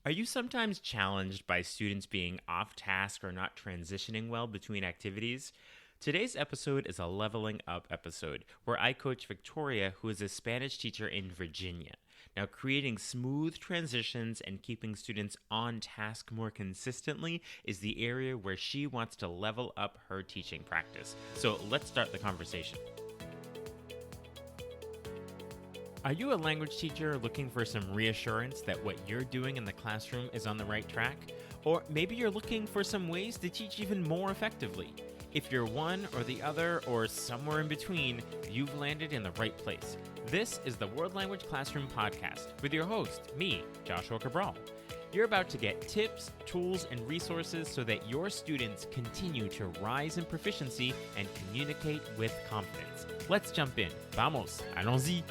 Are you sometimes challenged by students being off task or not transitioning well between activities? Today's episode is a leveling up episode where I coach Victoria, who is a Spanish teacher in Virginia. Now, creating smooth transitions and keeping students on task more consistently is the area where she wants to level up her teaching practice. So let's start the conversation. Are you a language teacher looking for some reassurance that what you're doing in the classroom is on the right track? Or maybe you're looking for some ways to teach even more effectively. If you're one or the other or somewhere in between, you've landed in the right place. This is the World Language Classroom Podcast with your host, me, Joshua Cabral. You're about to get tips, tools, and resources so that your students continue to rise in proficiency and communicate with confidence. Let's jump in. Vamos, allons-y.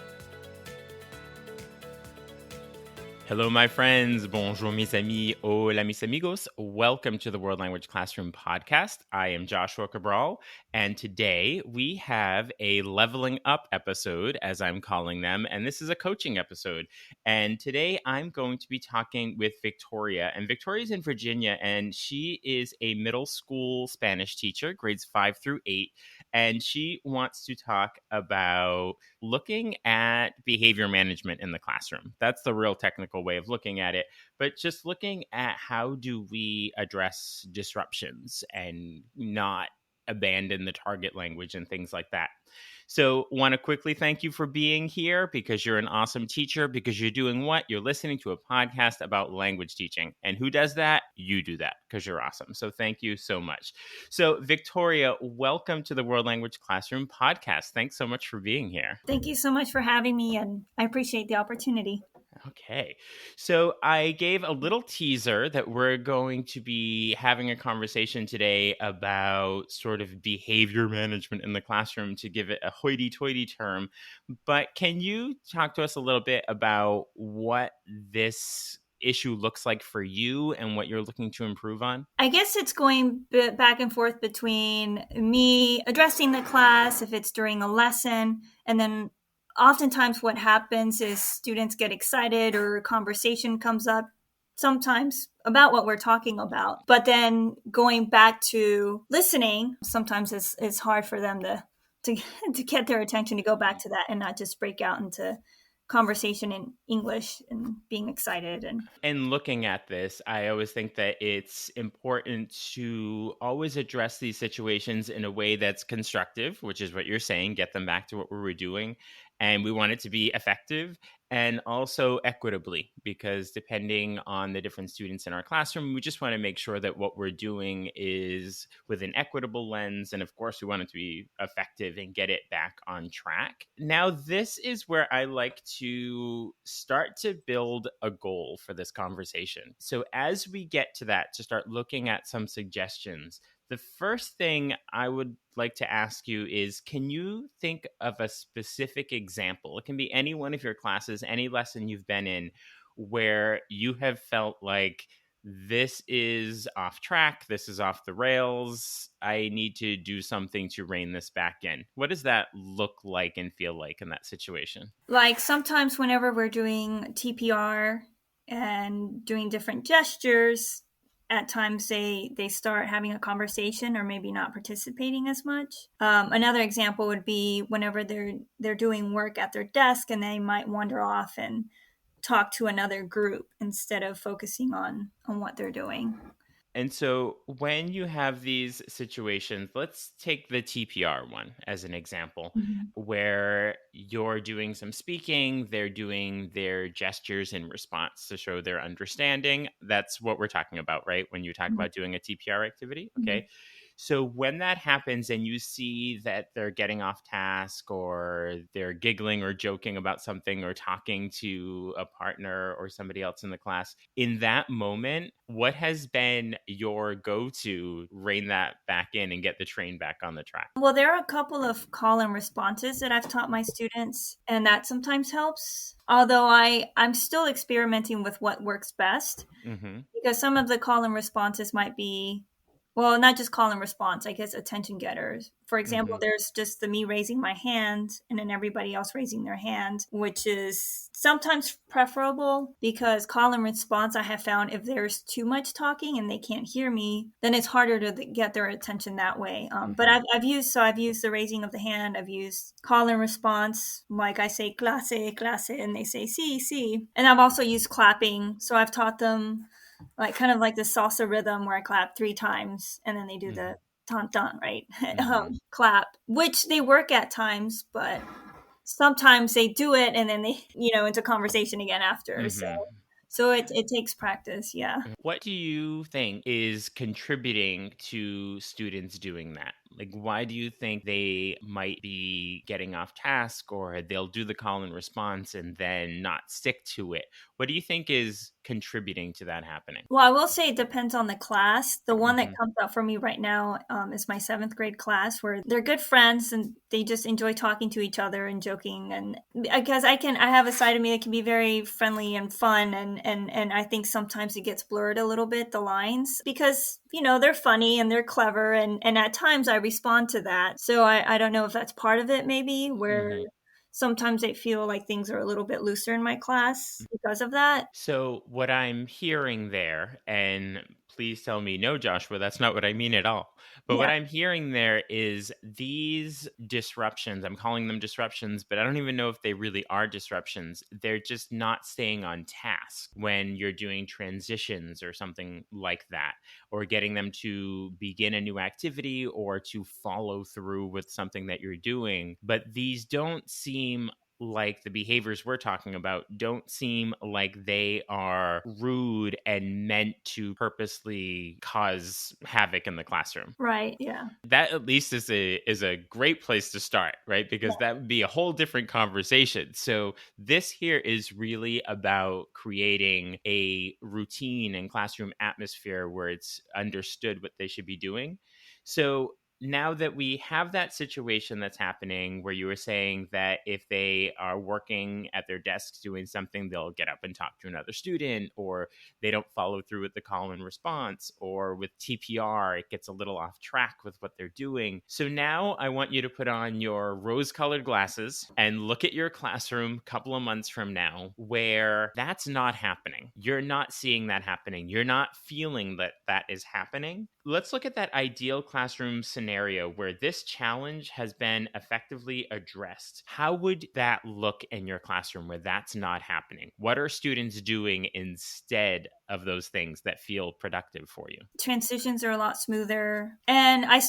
Hello, my friends. Bonjour, mes amis. Hola, mis amigos. Welcome to the World Language Classroom Podcast. I am Joshua Cabral, and today we have a leveling up episode, as I'm calling them, and this is a coaching episode. And today I'm going to be talking with Victoria, and Victoria's in Virginia, and she is a middle school Spanish teacher, grades 5 through 8, and she wants to talk about looking at behavior management in the classroom. That's the real technical way of looking at it, but just looking at how do we address disruptions and not abandon the target language and things like that. So want to quickly thank you for being here because you're an awesome teacher, because you're doing what? You're listening to a podcast about language teaching. And who does that? You do that because you're awesome. So thank you so much. So Victoria, welcome to the World Language Classroom Podcast. Thanks so much for being here. Thank you so much for having me, and I appreciate the opportunity. Okay. So I gave a little teaser that we're going to be having a conversation today about sort of behavior management in the classroom, to give it a hoity-toity term. But can you talk to us a little bit about what this issue looks like for you and what you're looking to improve on? I guess it's going back and forth between me addressing the class if it's during a lesson, and then oftentimes what happens is students get excited or a conversation comes up sometimes about what we're talking about, but then going back to listening sometimes is hard for them to get their attention to go back to that and not just break out into conversation in English and being excited. And looking at this, I always think that it's important to always address these situations in a way that's constructive, which is what you're saying, get them back to what we were doing. And we want it to be effective and also equitably, because depending on the different students in our classroom, we just want to make sure that what we're doing is with an equitable lens. And of course, we want it to be effective and get it back on track. Now, this is where I like to start to build a goal for this conversation. So as we get to that, to start looking at some suggestions, the first thing I would like to ask you is, can you think of a specific example? It can be any one of your classes, any lesson you've been in, where you have felt like this is off track, this is off the rails, I need to do something to rein this back in. What does that look like and feel like in that situation? Like sometimes whenever we're doing TPR and doing different gestures, at times they start having a conversation or maybe not participating as much. Another example would be whenever they're doing work at their desk and they might wander off and talk to another group instead of focusing on what they're doing. And so when you have these situations, let's take the TPR one as an example, where you're doing some speaking, they're doing their gestures in response to show their understanding. That's what we're talking about, right? When you talk about doing a TPR activity, okay? So when that happens and you see that they're getting off task or they're giggling or joking about something or talking to a partner or somebody else in the class, in that moment, what has been your go-to rein that back in and get the train back on the track? Well, there are a couple of call and responses that I've taught my students, and that sometimes helps. Although I'm still experimenting with what works best, Mm-hmm. because some of the call and responses might be well, not just call and response, I guess attention getters. For example, Mhm. there's just the me raising my hand and then everybody else raising their hand, which is sometimes preferable because call and response, I have found if there's too much talking and they can't hear me, then it's harder to get their attention that way. But Mhm. I've used the raising of the hand. I've used call and response, like I say clase, clase, and they say si, si. And I've also used clapping. So I've taught them like kind of like the salsa rhythm where I clap 3 times and then they do the Mhm. ton ton, right? Mhm. Clap, which they work at times, but sometimes they do it and then they, into conversation again after. So, Mhm. it takes practice. Yeah. What do you think is contributing to students doing that? Like, why do you think they might be getting off task or they'll do the call and response and then not stick to it? What do you think is contributing to that happening? Well, I will say it depends on the class. The one that Hmm. comes up for me right now is my seventh grade class, where they're good friends and they just enjoy talking to each other and joking. And because I have a side of me that can be very friendly and fun, and I think sometimes it gets blurred a little bit the lines because they're funny and they're clever, and at times I respond to that. So I don't know if that's part of it, maybe where Hmm. sometimes I feel like things are a little bit looser in my class because of that. So, what I'm hearing there, and please tell me, no, Joshua, that's not what I mean at all. But what Yeah. I'm hearing there is these disruptions, I'm calling them disruptions, but I don't even know if they really are disruptions. They're just not staying on task when you're doing transitions or something like that, or getting them to begin a new activity or to follow through with something that you're doing. But these don't seem like the behaviors we're talking about don't seem like they are rude and meant to purposely cause havoc in the classroom. Right. Yeah. That at least is a great place to start, right? Because that would be a whole different conversation. So this here is really about creating a routine and classroom atmosphere where it's understood what they should be doing. So now that we have that situation that's happening where you were saying that if they are working at their desks doing something, they'll get up and talk to another student, or they don't follow through with the call and response, or with TPR, it gets a little off track with what they're doing. So now I want you to put on your rose colored glasses and look at your classroom a couple of months from now where that's not happening. You're not seeing that happening. You're not feeling that that is happening. Let's look at that ideal classroom scenario where this challenge has been effectively addressed. How would that look in your classroom where that's not happening? What are students doing instead of those things that feel productive for you? Transitions are a lot smoother, and I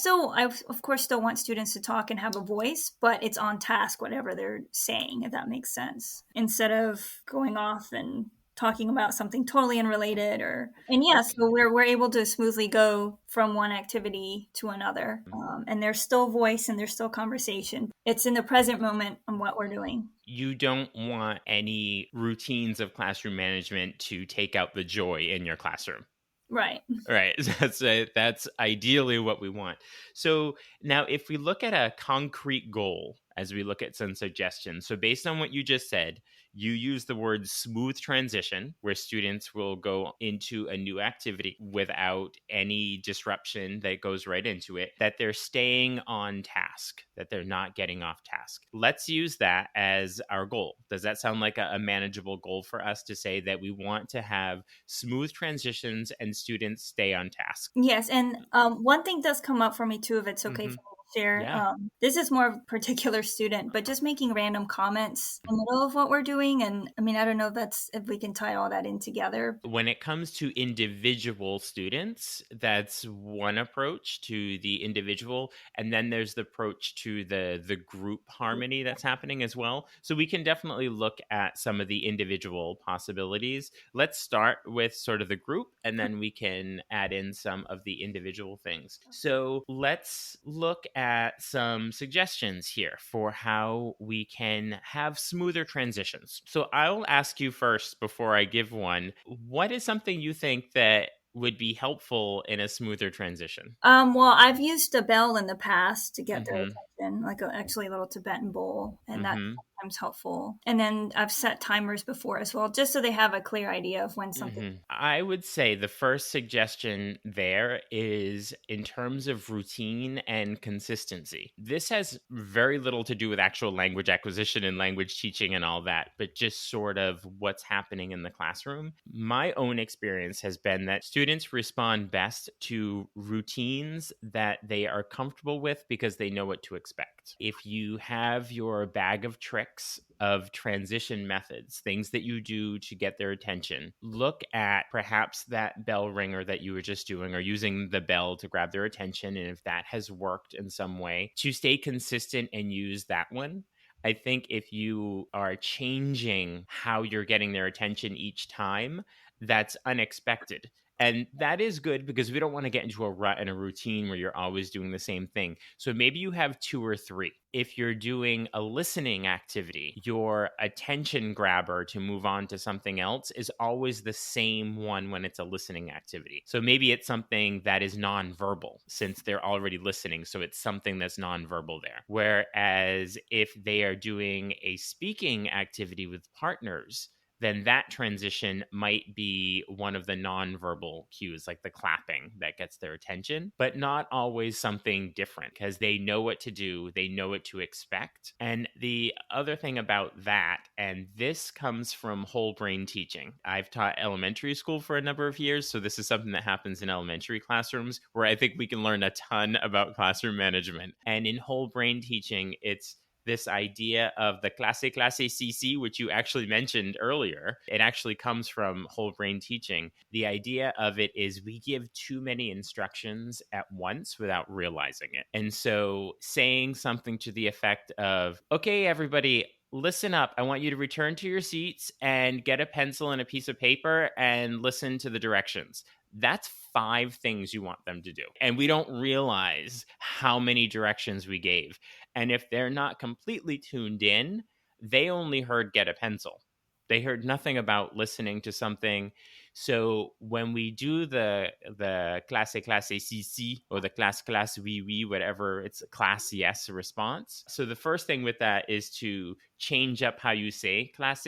of course still want students to talk and have a voice, but it's on task whatever they're saying, if that makes sense, instead of going off and talking about something totally unrelated. Or and yeah, so Okay. we're able to smoothly go from one activity to another, and there's still voice and there's still conversation. It's in the present moment on what we're doing. You don't want any routines of classroom management to take out the joy in your classroom. Right. Right. That's ideally what we want. So now, if we look at a concrete goal as we look at some suggestions, so based on what you just said, you use the word smooth transition, where students will go into a new activity without any disruption that goes right into it, that they're staying on task, that they're not getting off task. Let's use that as our goal. Does that sound like a manageable goal for us to say that we want to have smooth transitions and students stay on task? Yes, and one thing does come up for me too, if it's okay Hmm. for me to share. Yeah. This is more of a particular student, but just making random comments in the middle of what we're doing, and I mean, I don't know if we can tie all that in together. When it comes to individual students, that's one approach to the individual, and then there's the approach to the group harmony that's happening as well. So we can definitely look at some of the individual possibilities. Let's start with sort of the group, and then we can add in some of the individual things. So let's look at some suggestions here for how we can have smoother transitions. So I'll ask you first before I give one. What is something you think that would be helpful in a smoother transition? Well, I've used a bell in the past to get their Mm-hmm. attention, like actually a little Tibetan bowl, and that Mm-hmm. sometimes helpful. And then I've set timers before as well, just so they have a clear idea of when something. I would say the first suggestion there is in terms of routine and consistency. This has very little to do with actual language acquisition and language teaching and all that, but just sort of what's happening in the classroom. My own experience has been that students respond best to routines that they are comfortable with because they know what to expect. If you have your bag of tricks of transition methods, things that you do to get their attention, look at perhaps that bell ringer that you were just doing or using the bell to grab their attention. And if that has worked in some way, to stay consistent and use that one. I think if you are changing how you're getting their attention each time, that's unexpected. And that is good because we don't want to get into a rut and a routine where you're always doing the same thing. So maybe you have 2 or 3. If you're doing a listening activity, your attention grabber to move on to something else is always the same one when it's a listening activity. So maybe it's something that is nonverbal since they're already listening. So it's something that's nonverbal there. Whereas if they are doing a speaking activity with partners, then that transition might be one of the nonverbal cues, like the clapping that gets their attention, but not always something different because they know what to do, they know what to expect. And the other thing about that, and this comes from whole brain teaching. I've taught elementary school for a number of years, so this is something that happens in elementary classrooms where I think we can learn a ton about classroom management. And in whole brain teaching, it's this idea of the Clase CC, which you actually mentioned earlier. It actually comes from whole brain teaching. The idea of it is we give too many instructions at once without realizing it. And so saying something to the effect of, okay, everybody, listen up. I want you to return to your seats and get a pencil and a piece of paper and listen to the directions. That's 5 things you want them to do. And we don't realize how many directions we gave. And if they're not completely tuned in, they only heard get a pencil. They heard nothing about listening to something. So when we do the Clase CC or the classe oui, whatever, it's a class yes response. So the first thing with that is to change up how you say classe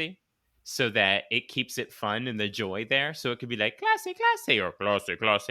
so that it keeps it fun and the joy there. So it could be like classe or classe or classe.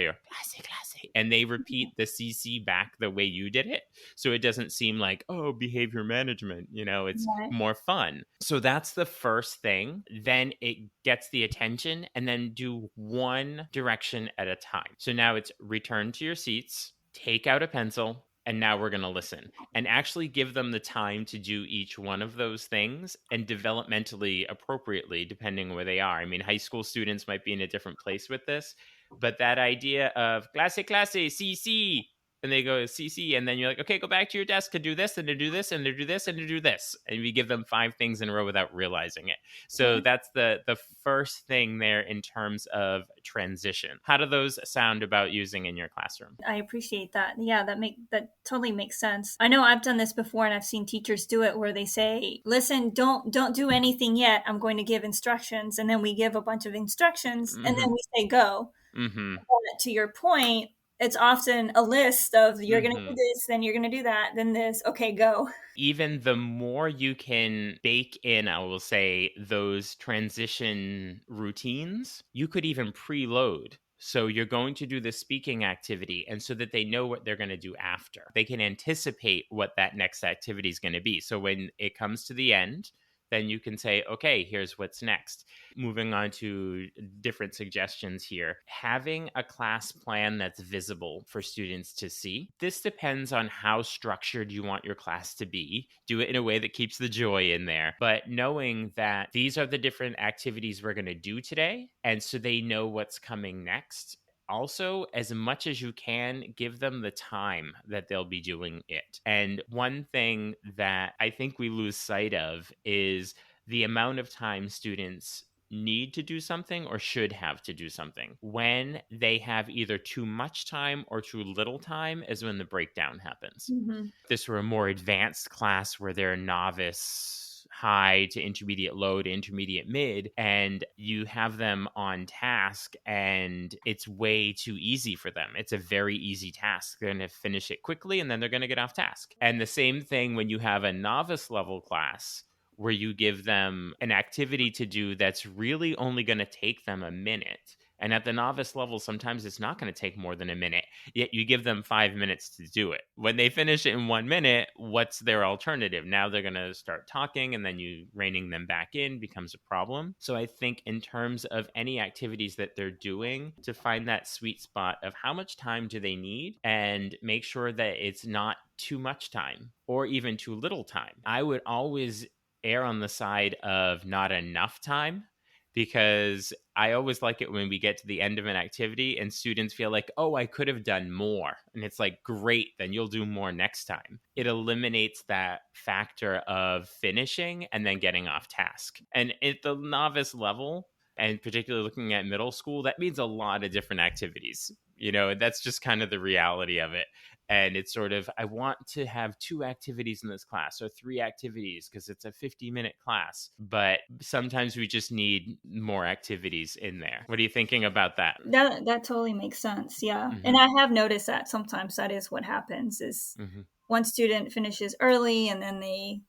And they repeat the CC back the way you did it. So it doesn't seem like, oh, behavior management, it's Right. more fun. So that's the first thing. Then it gets the attention and then do one direction at a time. So now it's return to your seats, take out a pencil, and now we're going to listen and actually give them the time to do each one of those things and developmentally appropriately, depending where they are. I mean, high school students might be in a different place with this, but that idea of classe, CC, and they go CC, and then you're like, okay, go back to your desk to do this and to do this and to do this and to do this. And we give them 5 things in a row without realizing it. So that's the first thing there in terms of transition. How do those sound about using in your classroom? I appreciate that. Yeah, that totally makes sense. I know I've done this before and I've seen teachers do it where they say, "Listen, don't do anything yet. I'm going to give instructions." And then we give a bunch of instructions and then we say go. Mm-hmm. But to your point, it's often a list of you're going to do Mm-hmm. this, then you're going to do that, then this, okay, go. Even the more you can bake in, I will say, those transition routines, you could even preload. So you're going to do the speaking activity, and so that they know what they're going to do after. They can anticipate what that next activity is going to be. So when it comes to the end, then you can say, okay, here's what's next. Moving on to different suggestions here. Having a class plan that's visible for students to see. This depends on how structured you want your class to be. Do it in a way that keeps the joy in there. But knowing that these are the different activities we're going to do today, and so they know what's coming next. Also, as much as you can, give them the time that they'll be doing it. And one thing that I think we lose sight of is the amount of time students need to do something or should have to do something. When they have either too much time or too little time is when the breakdown happens. Mm-hmm. If this were a more advanced class where they're novice high to intermediate low to intermediate mid, and you have them on task and it's way too easy for them. It's a very easy task. They're going to finish it quickly and then they're going to get off task. And the same thing when you have a novice level class where you give them an activity to do that's really only going to take them a minute. And at the novice level, sometimes it's not going to take more than a minute, yet you give them 5 minutes to do it. When they finish it in 1 minute, what's their alternative? Now they're going to start talking, and then you reining them back in becomes a problem. So I think in terms of any activities that they're doing, to find that sweet spot of how much time do they need and make sure that it's not too much time or even too little time. I would always err on the side of not enough time, because I always like it when we get to the end of an activity and students feel like, oh, I could have done more. And it's like, great, then you'll do more next time. It eliminates that factor of finishing and then getting off task. And at the novice level, and particularly looking at middle school, that means a lot of different activities. That's just kind of the reality of it. And it's sort of, I want to have 2 activities in this class or 3 activities because it's a 50-minute class. But sometimes we just need more activities in there. What are you thinking about that? That totally makes sense. Yeah. And Mm-hmm. I have noticed that sometimes that is what happens is Mm-hmm. one student finishes early and then they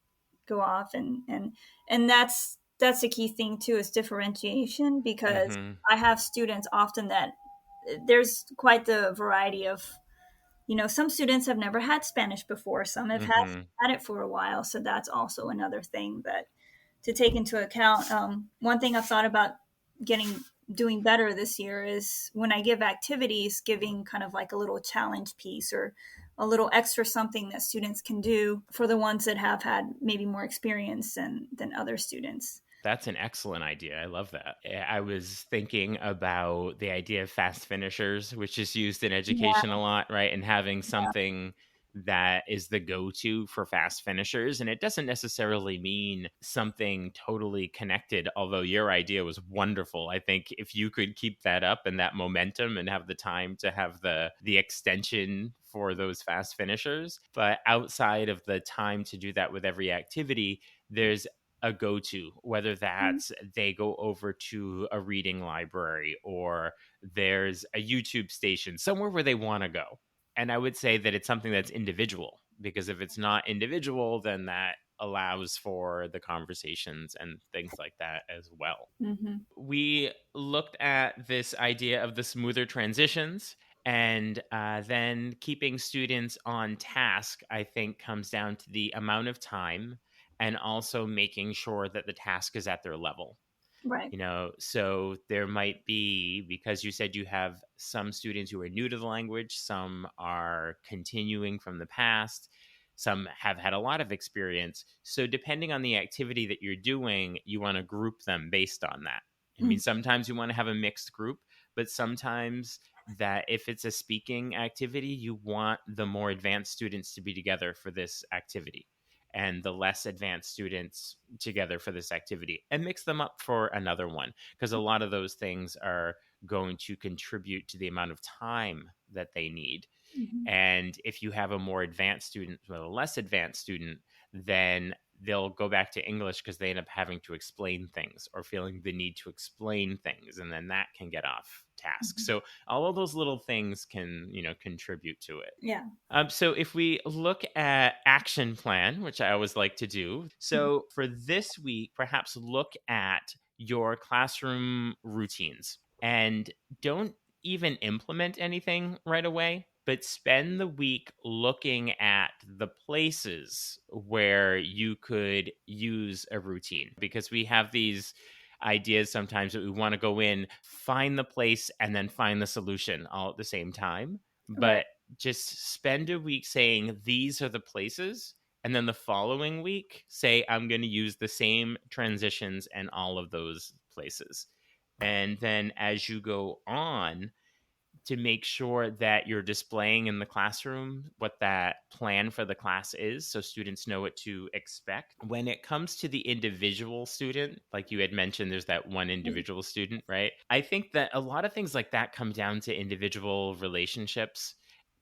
go off and that's the key thing too, is differentiation, because Mm-hmm. I have students often that there's quite the variety of, some students have never had Spanish before, some have Mm-hmm. had it for a while, so that's also another thing that to take into account. One thing I've thought about doing better this year is when I give activities, giving kind of like a little challenge piece or a little extra something that students can do for the ones that have had maybe more experience than other students. That's an excellent idea. I love that. I was thinking about the idea of fast finishers, which is used in Yeah, education a lot, right? And having something that is the go to for fast finishers. And it doesn't necessarily mean something totally connected, although your idea was wonderful. I think if you could keep that up and that momentum and have the time to have the extension for those fast finishers, but outside of the time to do that with every activity, there's a go to, whether that's they go over to a reading library or there's a YouTube station, somewhere where they want to go. And I would say that it's something that's individual, because if it's not individual, then that allows for the conversations and things like that as well. mm-hmm. We looked at this idea of the smoother transitions, and then keeping students on task, I think, comes down to the amount of time and also making sure that the task is at their level. Right. So there might be, because you said you have some students who are new to the language, some are continuing from the past, some have had a lot of experience. So depending on the activity that you're doing, you want to group them based on that. I mean, Mm-hmm. sometimes you want to have a mixed group, but sometimes that if it's a speaking activity, you want the more advanced students to be together for this activity and the less advanced students together for this activity, and mix them up for another one, because a lot of those things are going to contribute to the amount of time that they need. Mm-hmm. And if you have a more advanced student with a less advanced student, then they'll go back to English because they end up having to explain things or feeling the need to explain things. And then that can get off task. Mm-hmm. So all of those little things can, contribute to it. Yeah. So if we look at action plan, which I always like to do, so for this week, perhaps look at your classroom routines and don't even implement anything right away, but spend the week looking at the places where you could use a routine, because we have these ideas sometimes that we want to go in, find the place, and then find the solution all at the same time. Right. But just spend a week saying these are the places, and then the following week say I'm going to use the same transitions and all of those places. And then as you go on, to make sure that you're displaying in the classroom what that plan for the class is, so students know what to expect. When it comes to the individual student, like you had mentioned, there's that one individual student, right? I think that a lot of things like that come down to individual relationships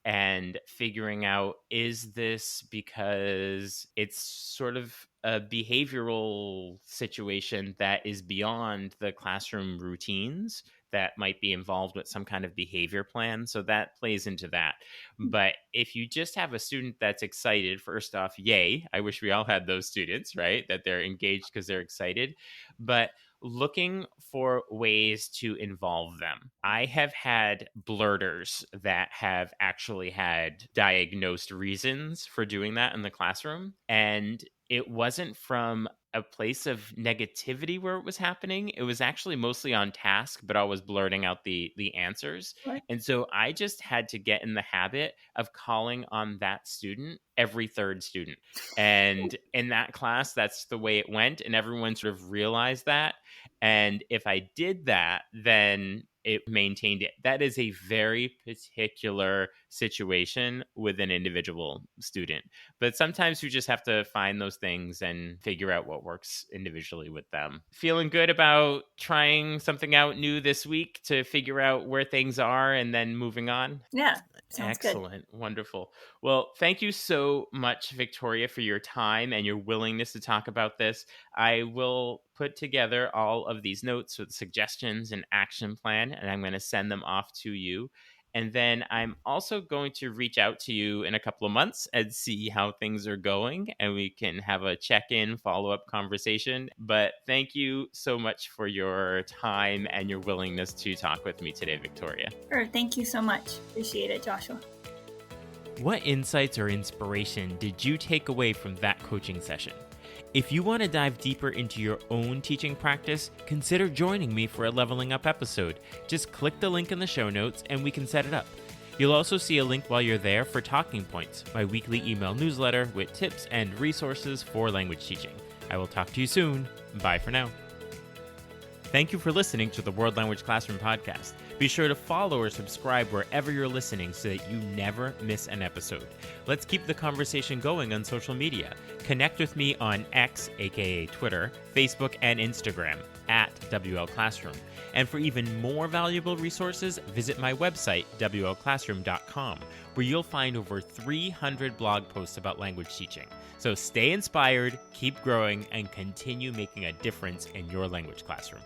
and figuring out, is this because it's sort of a behavioral situation that is beyond the classroom routines that might be involved with some kind of behavior plan. So that plays into that. But if you just have a student that's excited, first off, yay. I wish we all had those students, right? That they're engaged because they're excited. But looking for ways to involve them. I have had blurters that have actually had diagnosed reasons for doing that in the classroom. And it wasn't from a place of negativity where it was happening. It was actually mostly on task, but I was blurting out the answers. Right. And so I just had to get in the habit of calling on that student every third student. And in that class, that's the way it went. And everyone sort of realized that. And if I did that, then it maintained it. That is a very particular situation with an individual student. But sometimes you just have to find those things and figure out what works individually with them. Feeling good about trying something out new this week to figure out where things are and then moving on? Yeah, sounds good. Excellent. Wonderful. Well, thank you so much, Victoria, for your time and your willingness to talk about this. I will put together all of these notes with suggestions and action plan, and I'm going to send them off to you. And then I'm also going to reach out to you in a couple of months and see how things are going, and we can have a check-in, follow-up conversation. But thank you so much for your time and your willingness to talk with me today, Victoria. Sure, thank you so much. Appreciate it, Joshua. What insights or inspiration did you take away from that coaching session? If you want to dive deeper into your own teaching practice, consider joining me for a Leveling Up episode. Just click the link in the show notes and we can set it up. You'll also see a link while you're there for Talking Points, my weekly email newsletter with tips and resources for language teaching. I will talk to you soon. Bye for now. Thank you for listening to the World Language Classroom podcast. Be sure to follow or subscribe wherever you're listening so that you never miss an episode. Let's keep the conversation going on social media. Connect with me on X, aka Twitter, Facebook, and Instagram at WL Classroom. And for even more valuable resources, visit my website, WLClassroom.com, where you'll find over 300 blog posts about language teaching. So stay inspired, keep growing, and continue making a difference in your language classroom.